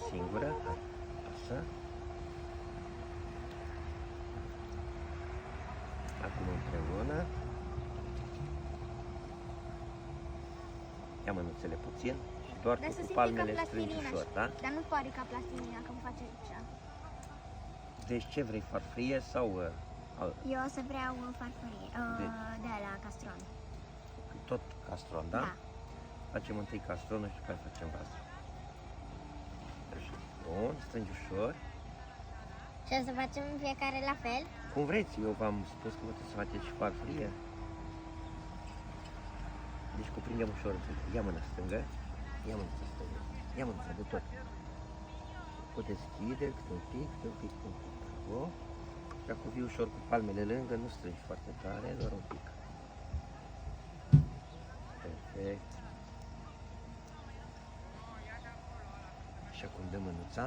singură. Așa. Acum împreună. Ia mânuțele puțin și doar Dar tu să cu simți palmele ca strângi plastilina ușor, așa. da? Dar nu pare ca plastilina când faci aici. Deci ce vrei, farfurie sau Eu o să vreau farfurie, de la castron. tot castron, da? Da. Facem întâi castronul și după aceea facem vasul. Așa. Bun, strângi ușor. Și o să facem fiecare la fel? Cum vreți, eu v-am spus că puteți să faceți și farfurie. Deci cuprindem ușor. Ia mâna stângă. Ia mâna stângă. Ia mâna de tot. O deschide câte un pic, câte un pic, câte un pic. Bravo. Și acum vii ușor cu palmele lângă, nu strângi foarte tare, doar un pic. Perfect. Și acum dăm mânuța.